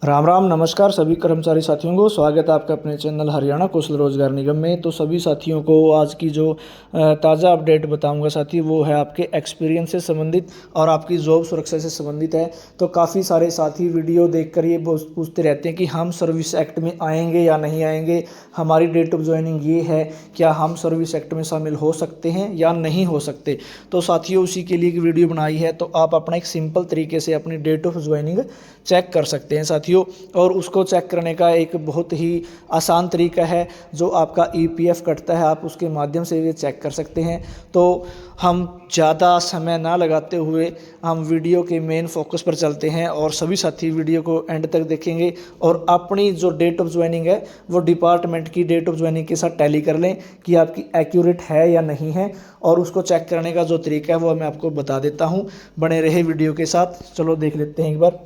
राम राम नमस्कार सभी कर्मचारी साथियों को स्वागत है आपका अपने चैनल हरियाणा कौशल रोजगार निगम में। तो सभी साथियों को आज की जो ताज़ा अपडेट बताऊंगा साथी, वो है आपके एक्सपीरियंस से संबंधित और आपकी जॉब सुरक्षा से संबंधित है। तो काफ़ी सारे साथी वीडियो देखकर ये पूछते रहते हैं कि हम सर्विस एक्ट में आएंगे या नहीं आएंगे, हमारी डेट ऑफ ज्वाइनिंग ये है, क्या हम सर्विस एक्ट में शामिल हो सकते हैं या नहीं हो सकते। तो साथियों उसी के लिए एक वीडियो बनाई है, तो आप अपना एक सिंपल तरीके से अपनी डेट ऑफ ज्वाइनिंग चेक कर सकते हैं साथियों। और उसको चेक करने का एक बहुत ही आसान तरीका है, जो आपका ईपीएफ कटता है आप उसके माध्यम से ये चेक कर सकते हैं। तो हम ज़्यादा समय ना लगाते हुए हम वीडियो के मेन फोकस पर चलते हैं और सभी साथी वीडियो को एंड तक देखेंगे और अपनी जो डेट ऑफ ज्वाइनिंग है वो डिपार्टमेंट की डेट ऑफ ज्वाइनिंग के साथ टैली कर लें कि आपकी एक्यूरेट है या नहीं है। और उसको चेक करने का जो तरीका है वो मैं आपको बता देता हूँ, बने रहे वीडियो के साथ। चलो देख लेते हैं एक बार।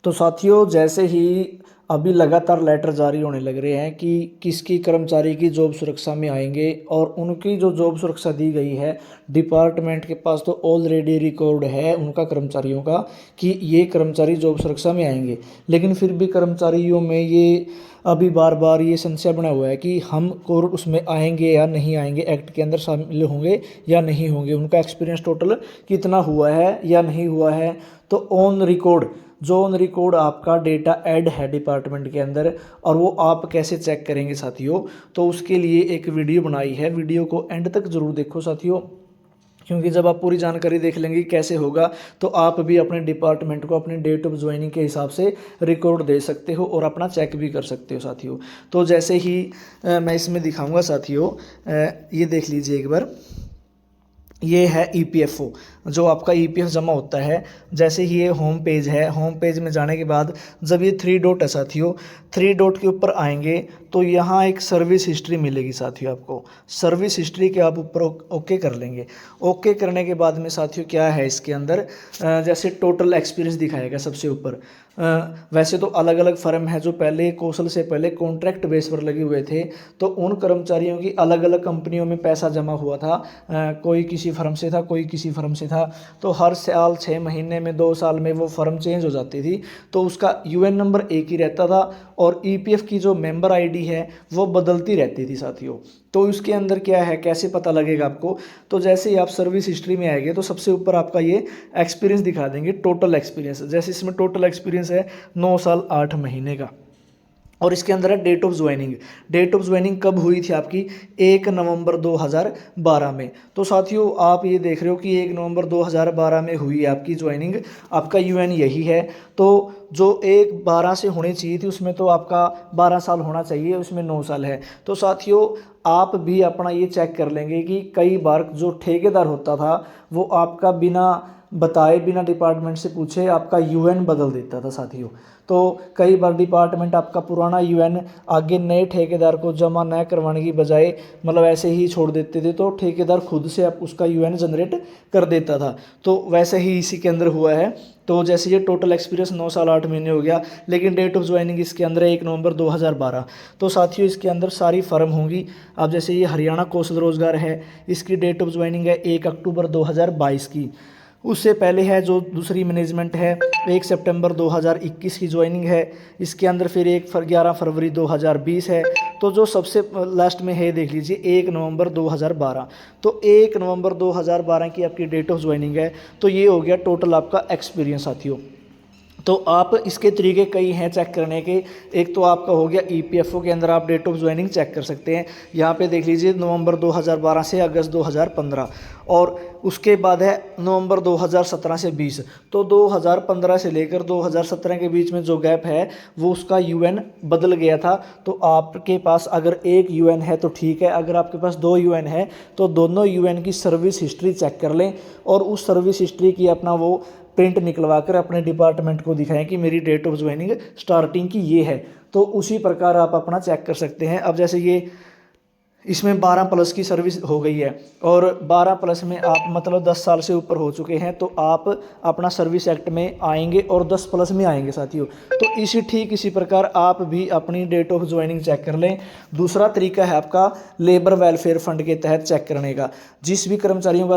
तो साथियों जैसे ही अभी लगातार लेटर जारी होने लग रहे हैं कि किसकी कर्मचारी की जॉब सुरक्षा में आएंगे, और उनकी जो जॉब सुरक्षा दी गई है डिपार्टमेंट के पास तो ऑलरेडी रिकॉर्ड है उनका कर्मचारियों का कि ये कर्मचारी जॉब सुरक्षा में आएंगे। लेकिन फिर भी कर्मचारियों में ये अभी बार बार ये संशय बना हुआ है कि हम कोर्ट उसमें आएंगे या नहीं आएंगे, एक्ट के अंदर शामिल होंगे या नहीं होंगे, उनका एक्सपीरियंस टोटल कितना हुआ है या नहीं हुआ है। तो ऑन रिकॉर्ड जो ऑन रिकॉर्ड आपका डेटा ऐड है डिपार्टमेंट के अंदर, और वो आप कैसे चेक करेंगे साथियों, तो उसके लिए एक वीडियो बनाई है। वीडियो को एंड तक ज़रूर देखो साथियों, क्योंकि जब आप पूरी जानकारी देख लेंगे कैसे होगा तो आप भी अपने डिपार्टमेंट को अपनी डेट ऑफ ज्वाइनिंग के हिसाब से रिकॉर्ड दे सकते हो और अपना चेक भी कर सकते हो साथियों। तो जैसे ही मैं इसमें दिखाऊंगा साथियों, ये देख लीजिए एक बार। ये है ईपीएफओ, जो आपका ईपीएफ जमा होता है। जैसे ही ये होम पेज है, होम पेज में जाने के बाद जब ये थ्री डॉट है साथियों, थ्री डॉट के ऊपर आएंगे तो यहाँ एक सर्विस हिस्ट्री मिलेगी साथियों। आपको सर्विस हिस्ट्री के आप ऊपर ओके कर लेंगे। ओके करने के बाद में साथियों क्या है इसके अंदर, जैसे टोटल एक्सपीरियंस दिखाएगा सबसे ऊपर। वैसे तो अलग अलग फर्म है जो पहले कौशल से पहले कॉन्ट्रैक्ट बेस पर लगे हुए थे, तो उन कर्मचारियों की अलग अलग कंपनियों में पैसा जमा हुआ था। कोई किसी फर्म से था, कोई किसी फर्म से था। तो हर साल 6 महीने में 2 साल में वो फर्म चेंज हो जाती थी, तो उसका यूएन नंबर एक ही रहता था और ईपीएफ की जो मेंबर आईडी है वो बदलती रहती थी साथियों। तो उसके अंदर क्या है, कैसे पता लगेगा आपको, तो जैसे ही आप सर्विस हिस्ट्री में आएंगे तो सबसे ऊपर आपका ये एक्सपीरियंस दिखा देंगे, टोटल एक्सपीरियंस। जैसे इसमें टोटल एक्सपीरियंस है 9 साल 8 महीने का। और इसके अंदर है date of joining. Date of joining कब हुई थी आपकी, 1 नवंबर 2012 में। तो साथियों आप ये देख रहे हो कि 1 नवंबर 2012 में हुई है आपकी ज्वाइनिंग, आपका यूएन यही है। तो जो 1/12 से होनी चाहिए थी उसमें तो आपका 12 साल होना चाहिए, उसमें 9 साल है। तो साथियों आप भी अपना ये चेक कर लेंगे कि कई बार जो ठेकेदार होता था वो आपका बिना बताए, बिना डिपार्टमेंट से पूछे आपका यूएन बदल देता था साथियों। तो कई बार डिपार्टमेंट आपका पुराना यूएन आगे नए ठेकेदार को जमा न करवाने की बजाय मतलब ऐसे ही छोड़ देते थे, तो ठेकेदार खुद से आप उसका यूएन जनरेट कर देता था। तो वैसे ही इसी के अंदर हुआ है। तो जैसे ये टोटल एक्सपीरियंस 9 साल 8 महीने हो गया, लेकिन डेट ऑफ ज्वाइनिंग इसके अंदर है 1 नवंबर 2012। तो साथियों इसके अंदर सारी फर्म होंगी। अब जैसे ये हरियाणा कौशल रोजगार है, इसकी डेट ऑफ ज्वाइनिंग है 1 अक्टूबर 2022 की। उससे पहले है जो दूसरी मैनेजमेंट है 1 सितंबर 2021 की ज्वाइनिंग है। इसके अंदर फिर 11 फरवरी 2020 है। तो जो सबसे लास्ट में है देख लीजिए 1 नवंबर 2012। तो 1 नवंबर 2012 की आपकी डेट ऑफ ज्वाइनिंग है। तो ये हो गया टोटल आपका एक्सपीरियंस साथियों। तो आप इसके तरीके कई हैं चेक करने के। एक तो आपका हो गया ईपीएफओ के अंदर आप डेट ऑफ ज्वाइनिंग चेक कर सकते हैं। यहाँ पे देख लीजिए नवंबर 2012 से अगस्त 2015, और उसके बाद है नवंबर 2017 से 20। तो 2015 से लेकर 2017 के बीच में जो गैप है वो उसका यूएन बदल गया था। तो आपके पास अगर एक यूएन है तो ठीक है, अगर आपके पास 2 यूएन है तो दोनों यूएन की सर्विस हिस्ट्री चेक कर लें और उस सर्विस हिस्ट्री की अपना वो प्रिंट निकलवा कर अपने डिपार्टमेंट को दिखाएं कि मेरी डेट ऑफ ज्वाइनिंग स्टार्टिंग की ये है। तो उसी प्रकार आप अपना चेक कर सकते हैं। अब जैसे ये इसमें 12 प्लस की सर्विस हो गई है और 12 प्लस में आप मतलब 10 साल से ऊपर हो चुके हैं तो आप अपना सर्विस एक्ट में आएंगे और 10 प्लस में आएंगे साथियों। तो ठीक इसी प्रकार आप भी अपनी डेट ऑफ ज्वाइनिंग चेक कर लें। दूसरा तरीका है आपका लेबर वेलफेयर फंड के तहत चेक करने का। जिस भी कर्मचारियों का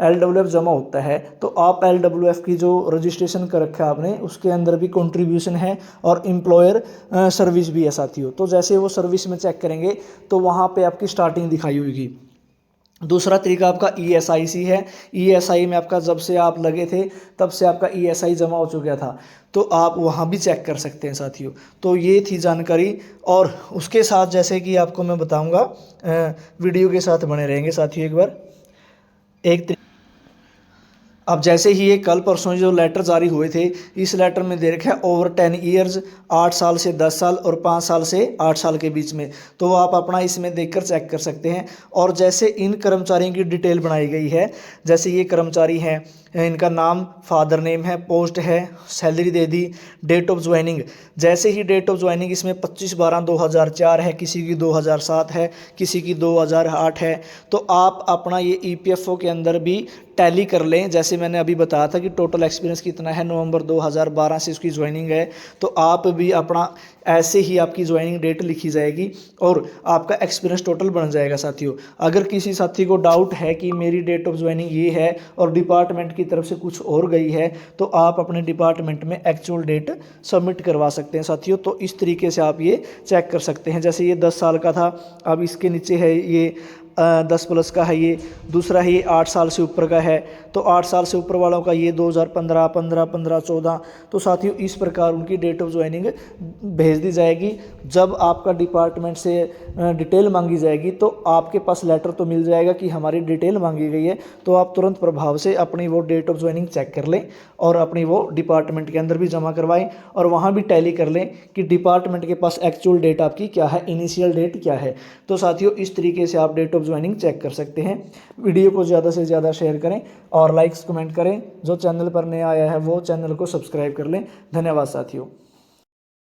LWF जमा होता है तो आप LWF की जो रजिस्ट्रेशन कर रखा है आपने उसके अंदर भी कंट्रीब्यूशन है और एम्प्लॉयर सर्विस भी है साथियों। तो जैसे वो सर्विस में चेक करेंगे तो वहाँ पे आपकी स्टार्टिंग दिखाई होगी। दूसरा तरीका आपका ESIC है। ESI में आपका जब से आप लगे थे तब से आपका ESI जमा हो चुका था तो आप वहाँ भी चेक कर सकते हैं साथियों। तो ये थी जानकारी और उसके साथ जैसे कि आपको मैं बताऊंगा, वीडियो के साथ बने रहेंगे साथियों। एक बार अब जैसे ही ये कल परसों जो लेटर जारी हुए थे इस लेटर में दे रखा है ओवर 10 ईयर्स, 8 साल से 10 साल और 5 साल से 8 साल के बीच में। तो आप अपना इसमें देखकर चेक कर सकते हैं। और जैसे इन कर्मचारियों की डिटेल बनाई गई है, जैसे ये कर्मचारी हैं, इनका नाम, फादर नेम है, पोस्ट है, सैलरी दे दी, डेट ऑफ ज्वाइनिंग। जैसे ही डेट ऑफ ज्वाइनिंग इसमें 25/12/2004 है, किसी की 2007 है, किसी की 2008 है। तो आप अपना ये EPFO के अंदर भी टैली कर लें। जैसे मैंने अभी बताया था कि टोटल एक्सपीरियंस कितना है, नवंबर 2012 से इसकी ज्वाइनिंग है। तो आप भी अपना ऐसे ही आपकी ज्वाइनिंग डेट लिखी जाएगी और आपका एक्सपीरियंस टोटल बन जाएगा साथियों। अगर किसी साथी को डाउट है कि मेरी डेट ऑफ ज्वाइनिंग ये है और डिपार्टमेंट की तरफ से कुछ और गई है तो आप अपने डिपार्टमेंट में एक्चुअल डेट सबमिट करवा सकते हैं साथियों। तो इस तरीके से आप ये चेक कर सकते हैं। जैसे ये 10 साल का था, अब इसके नीचे है ये 10 प्लस का है। ये दूसरा है, ये 8 साल से ऊपर का है। तो 8 साल से ऊपर वालों का ये 2015, 15, 15, 14। तो साथियों इस प्रकार उनकी डेट ऑफ ज्वाइनिंग भेज दी जाएगी। जब आपका डिपार्टमेंट से डिटेल मांगी जाएगी तो आपके पास लेटर तो मिल जाएगा कि हमारी डिटेल मांगी गई है। तो आप तुरंत प्रभाव से अपनी वो डेट ऑफ ज्वाइनिंग चेक कर लें और अपनी वो डिपार्टमेंट के अंदर भी जमा करवाएं और वहाँ भी टैली कर लें कि डिपार्टमेंट के पास एक्चुअल डेट आपकी क्या है, इनिशियल डेट क्या है। तो साथियों इस तरीके से आप डेट ऑफ ज्वाइनिंग चेक कर सकते हैं। वीडियो को ज़्यादा से ज़्यादा शेयर करें और लाइक्स कमेंट करें। जो चैनल पर नया आया है वो चैनल को सब्सक्राइब कर लें। धन्यवाद साथियों।